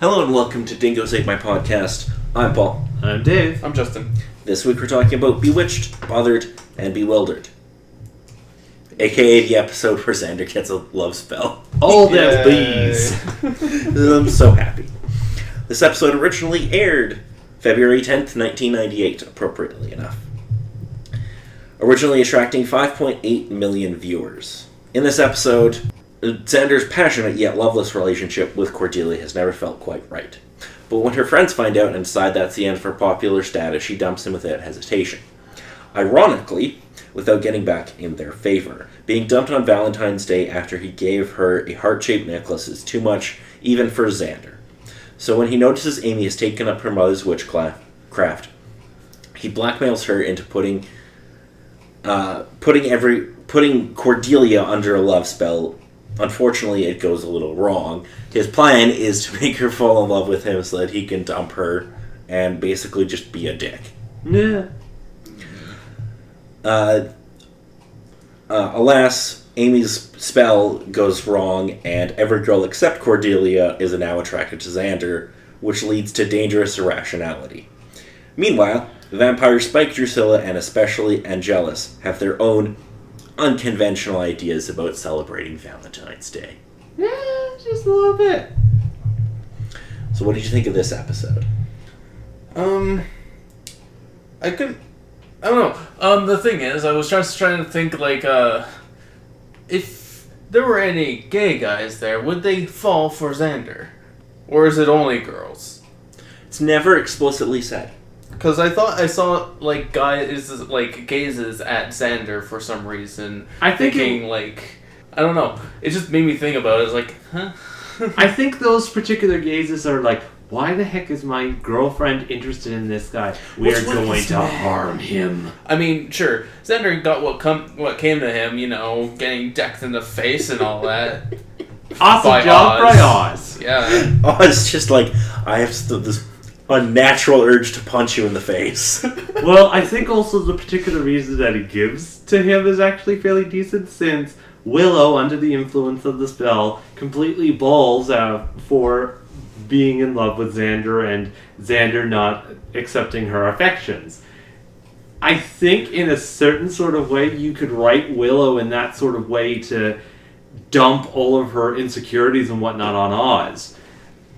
Hello and welcome to Dingoes Ate My Podcast. I'm Paul. I'm Dave. I'm Justin. This week we're talking about Bewitched, Bothered, and Bewildered. AKA the episode where Xander gets a love spell. All them bees. I'm so happy. This episode originally aired February 10th, 1998, appropriately enough. Originally attracting 5.8 million viewers. In this episode, Xander's passionate yet loveless relationship with Cordelia has never felt quite right. But when her friends find out and decide that's the end of her popular status, she dumps him without hesitation. Ironically, without getting back in their favor. Being dumped on Valentine's Day after he gave her a heart-shaped necklace is too much, even for Xander. So when he notices Amy has taken up her mother's witchcraft, he blackmails her into putting Cordelia under a love spell. Unfortunately, it goes a little wrong. His plan is to make her fall in love with him so that he can dump her and basically just be a dick. Yeah. Alas, Amy's spell goes wrong, and every girl except Cordelia is now attracted to Xander, which leads to dangerous irrationality. Meanwhile, Vampire Spike, Drusilla, and especially Angelus have their own unconventional ideas about celebrating Valentine's Day. Yeah, just a little bit. So what did you think of this episode? I don't know. The thing is, I was just trying to think, like, if there were any gay guys there, would they fall for Xander? Or is it only girls? It's never explicitly said. Because I thought I saw, like, gazes at Xander for some reason. I think I don't know. It just made me think about it. It's like, huh? I think those particular gazes are like, why the heck is my girlfriend interested in this guy? We're going to harm him. I mean, sure, Xander got what came to him, getting decked in the face and all that. Awesome job by Oz. Yeah. Oz just like, I have this unnatural urge to punch you in the face. Well, I think also the particular reason that he gives to him is actually fairly decent, since Willow, under the influence of the spell, completely balls out for being in love with Xander and Xander not accepting her affections. I think in a certain sort of way you could write Willow in that sort of way to dump all of her insecurities and whatnot on Oz.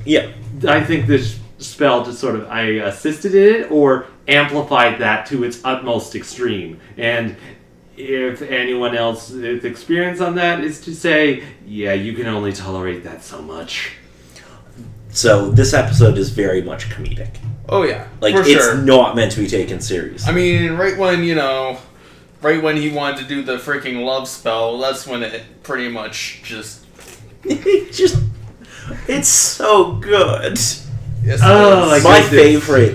Yeah. I think this spell just sort of assisted in it or amplified that to its utmost extreme. And if anyone else with experience on that is to say, yeah, you can only tolerate that so much. So this episode is very much comedic. Oh yeah, like for it's sure. not meant to be taken seriously. I mean, right when he wanted to do the freaking love spell, that's when it pretty much just. It's so good. Yes,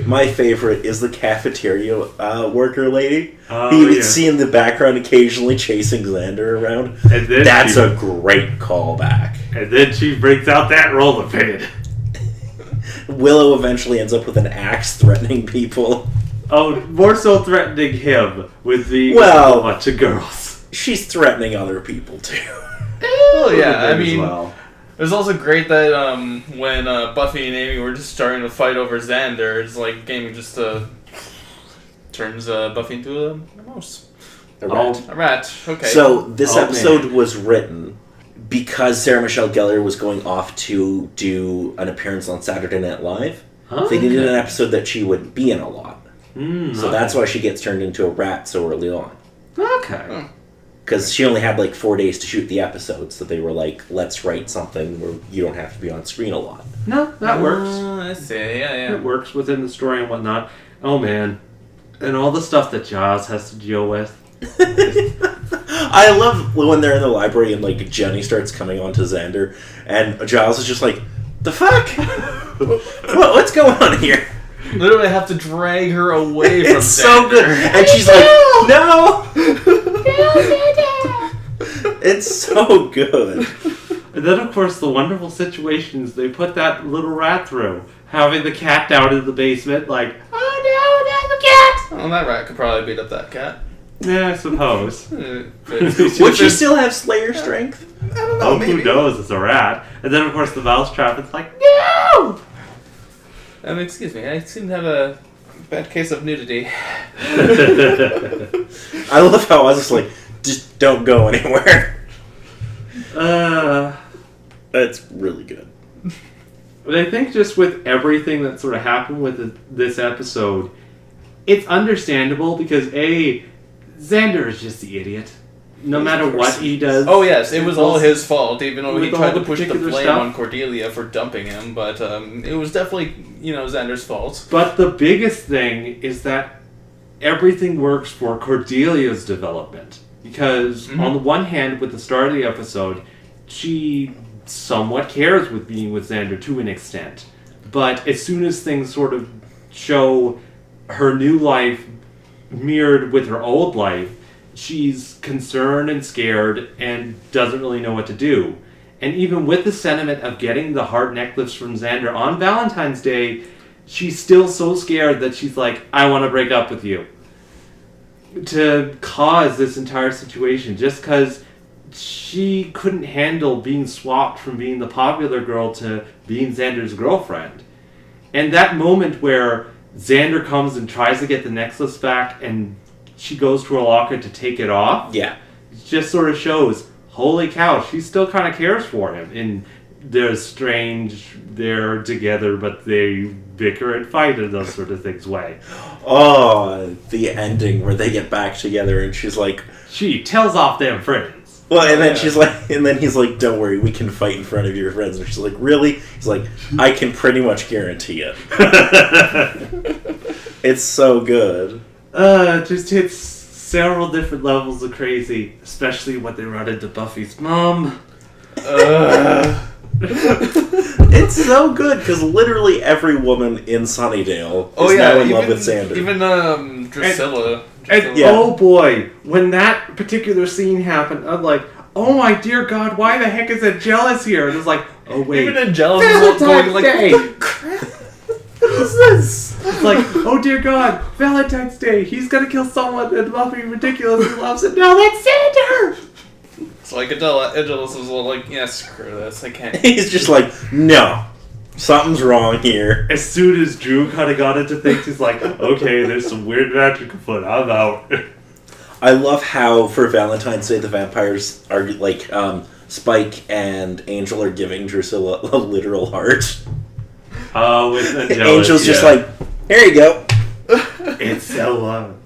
My favorite is the cafeteria worker lady. You would see in the background occasionally chasing Xander around. And then that's a great callback. And then she breaks out that rollerblade. Willow eventually ends up with an axe threatening people. Oh, more so threatening him with the bunch of girls. She's threatening other people too. Oh yeah, I mean, well. It was also great that when Buffy and Amy were just starting to fight over Xander, it's like game just turns Buffy into a mouse. A rat. A rat. Okay. So this episode was written because Sarah Michelle Gellar was going off to do an appearance on Saturday Night Live. They needed an episode that she would be in a lot. So that's why she gets turned into a rat so early on. Okay. Because she only had like 4 days to shoot the episode, so they were like, let's write something where you don't have to be on screen a lot. No, that works. I see, yeah. It works within the story and whatnot. Oh man. And all the stuff that Giles has to deal with. I love when they're in the library and like Jenny starts coming on to Xander, and Giles is just like, the fuck? What's going on here? Literally have to drag her away from Xander. It's so good. And she's like, no! It's so good. And then, of course, the wonderful situations they put that little rat through. Having the cat down in the basement, like, oh no, not the cat! Well, that rat could probably beat up that cat. Yeah, I suppose. Would she still have Slayer strength? I don't know, maybe. Who knows? It's a rat. And then, of course, the mouse trap. It's like, no! Excuse me, I seem to have a bad case of nudity. I love how I was just like, just don't go anywhere. That's really good. But I think just with everything that sort of happened with this episode, it's understandable because Xander is just the idiot. No matter what he does. Oh yes, it was all his fault, even though he tried to push the blame stuff on Cordelia for dumping him, but it was definitely, Xander's fault. But the biggest thing is that everything works for Cordelia's development. Because on the one hand, with the start of the episode, she somewhat cares with being with Xander to an extent. But as soon as things sort of show her new life mirrored with her old life, she's concerned and scared and doesn't really know what to do. And even with the sentiment of getting the heart necklace from Xander on Valentine's Day, she's still so scared that she's like, I want to break up with you. To cause this entire situation, just because she couldn't handle being swapped from being the popular girl to being Xander's girlfriend. And that moment where Xander comes and tries to get the necklace back and she goes to her locker to take it off. Yeah. It just sort of shows, holy cow, she still kind of cares for him. And they're strange, they're together, but they bicker and fight in those sort of things way. Oh, the ending where they get back together and she's like... She tells off them friends. Well, and then she's like, and then he's like, don't worry, we can fight in front of your friends. And she's like, really? He's like, I can pretty much guarantee it. It's so good. It just hits several different levels of crazy, especially when they run into Buffy's mom. It's so good because literally every woman in Sunnydale is now in love with Xander. Even Drusilla. Oh boy, when that particular scene happened, I'm like, oh my dear God, why the heck is Angelus here? And it's like, oh wait, even Angelus is going like, Day. what the crap is this? It's like, oh dear God, Valentine's Day, he's gonna kill someone and Buffy ridiculously loves it. Now that's Xander! It's like Angelus was like, yeah, screw this, I can't. He's just like, no, something's wrong here. As soon as Drew kind of got into things, he's like, okay, there's some weird magic afoot, I'm out. I love how for Valentine's Day the vampires are like, Spike and Angel are giving Drusilla a literal heart. Oh, with Angelus, Angel's just like, here you go. It's so long.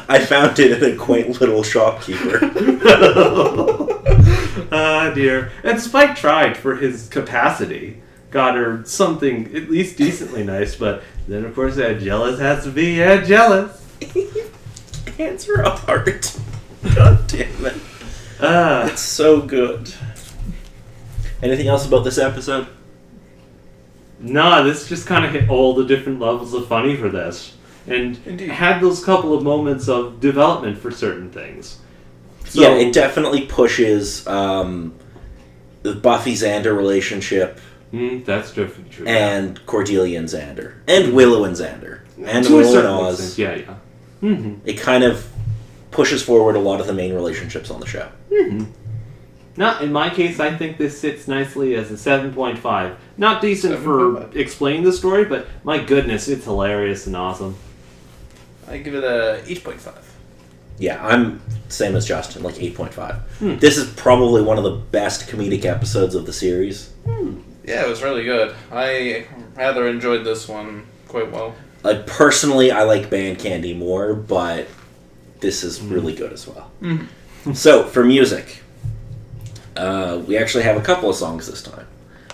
I found it in a quaint little shopkeeper. Ah, dear. And Spike tried for his capacity. Got her something at least decently nice, but then of course Angelus has to be Angelus. Hands her a heart. God damn it. It's so good. Anything else about this episode? Nah, this just kind of hit all the different levels of funny for this. And Indeed. had those couple of moments of development for certain things. So, yeah, it definitely pushes the Buffy-Xander relationship that's definitely true. and Cordelia and Xander. And Willow and Xander. And to a Willow and certain Oz. extent, yeah. Mm-hmm. It kind of pushes forward a lot of the main relationships on the show. Mm-hmm. Now, in my case, I think this sits nicely as a 7.5. Not decent for explaining the story, but my goodness, it's hilarious and awesome. I give it a 8.5. Yeah, I'm same as Justin, like 8.5. This is probably one of the best comedic episodes of the series. Yeah, it was really good. I rather enjoyed this one quite well. Personally, I like Band Candy more, but this is really good as well. So, for music, we actually have a couple of songs this time.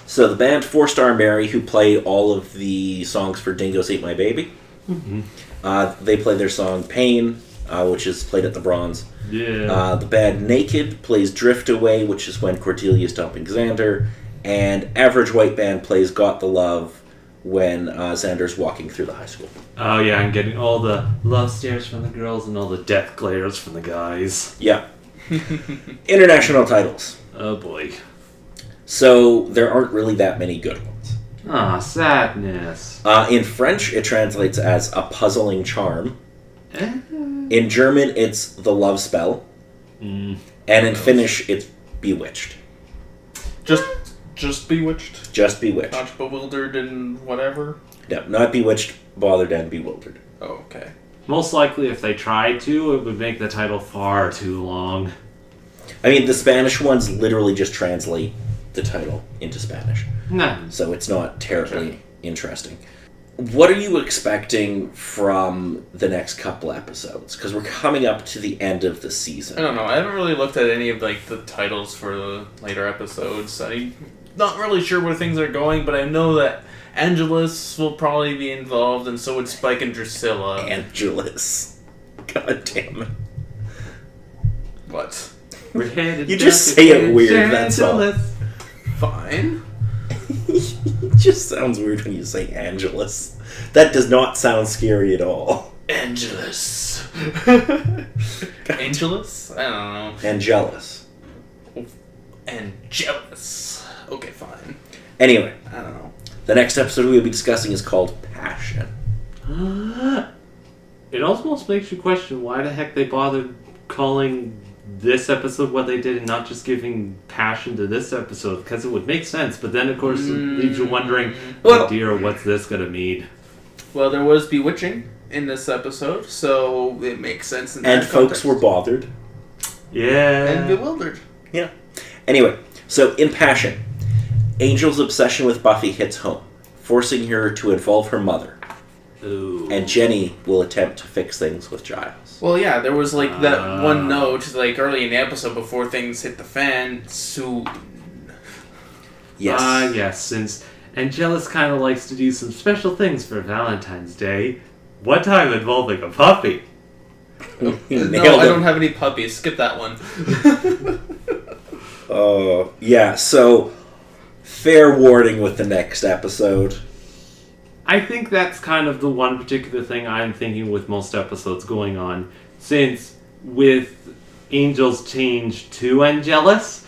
So, the band 4 Star Mary, who played all of the songs for Dingoes Ate My Baby, they played their song Pain, which is played at the Bronze. Yeah. The band Naked plays Drift Away, which is when Cordelia's dumping Xander. And Average White Band plays Got the Love when Xander's walking through the high school. Oh yeah, I'm getting all the love stares from the girls and all the death glares from the guys. Yeah. International titles. Oh boy. So there aren't really that many good ones. Ah, sadness. In French, it translates as a puzzling charm. In German, it's the love spell. And in Finnish, it's bewitched. Just Just Bewitched? Just Bewitched. Not Bewildered and whatever? No, not Bewitched, Bothered, and Bewildered. Oh, okay. Most likely, if they tried to, it would make the title far too long. I mean, the Spanish ones literally just translate the title into Spanish. Nah. So it's not terribly interesting. What are you expecting from the next couple episodes? Because we're coming up to the end of the season. I don't know. I haven't really looked at any of like the titles for the later episodes. I'm not really sure where things are going, but I know that Angelus will probably be involved, and so would Spike and Drusilla. Angelus. God damn it. What? We're headed You just say it weird, that's all. Fine. It just sounds weird when you say Angelus. That does not sound scary at all. Angelus. Angelus? I don't know. Angelus. Angelus. Okay, fine. Anyway, I don't know. the next episode we'll be discussing is called Passion. It almost makes you question why the heck they bothered calling this episode what they did and not just giving passion to this episode, because it would make sense, but then of course it leaves you wondering, Well- oh dear, what's this gonna mean? Well, there was bewitching in this episode, so it makes sense in that And folks context. were bothered. Yeah. And bewildered. Yeah. Anyway, so in Passion, Angel's obsession with Buffy hits home, forcing her to involve her mother. Ooh. And Jenny will attempt to fix things with Giles. Well, yeah, there was like that one note, like early in the episode before things hit the fan. Soon. Yes. Yes, since Angelus kind of likes to do some special things for Valentine's Day. What time involving a puppy? You No, nailed I it. don't have any puppies. Skip that one. Yeah, so fair warning with the next episode. I think that's kind of the one particular thing I'm thinking with most episodes going on. Since with Angel's change to Angelus,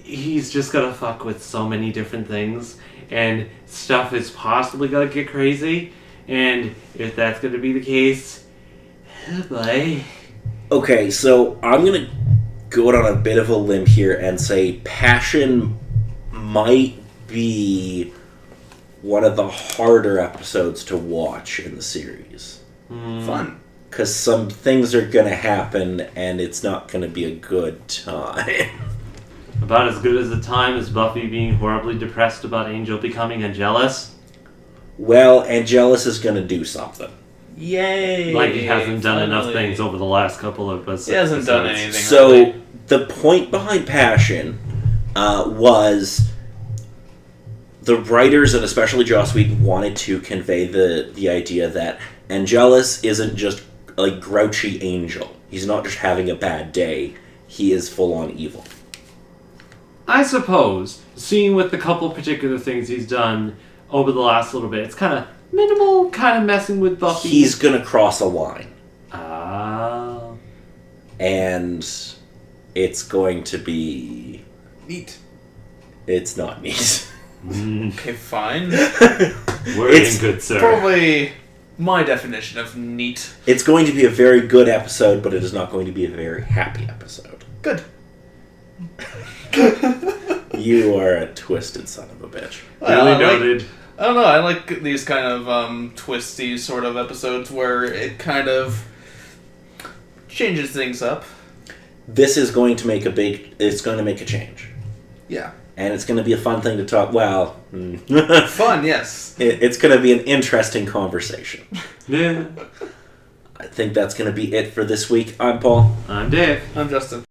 he's just gonna fuck with so many different things, and stuff is possibly gonna get crazy. And if that's gonna be the case, oh boy. Okay, so I'm going to go out on a bit of a limb here and say Passion might be one of the harder episodes to watch in the series. Fun. Because some things are going to happen and it's not going to be a good time. About as good as the time as Buffy being horribly depressed about Angel becoming Angelus. Well, Angelus is going to do something. Yay! Like he hasn't done enough finally. things over the last couple of episodes. He hasn't done anything. So, really. the point behind Passion was the writers, and especially Joss Whedon, wanted to convey the idea that Angelus isn't just a grouchy angel. He's not just having a bad day. He is full-on evil. I suppose, seeing with the couple particular things he's done over the last little bit, it's kind of minimal, kind of messing with Buffy. He's going to cross a line. And it's going to be... Neat. It's not neat. Okay, fine. We're It's in good, sir. Probably my definition of neat. It's going to be a very good episode, but it is not going to be a very happy episode. Good. You are a twisted son of a bitch. Really I noted. I don't know. I like these kind of twisty sort of episodes where it kind of changes things up. This is going to make it's going to make a change. Yeah. And it's going to be a fun thing to talk, Fun, yes. it's going to be an interesting conversation. Yeah. I think that's going to be it for this week. I'm Paul. I'm Dave. I'm Justin.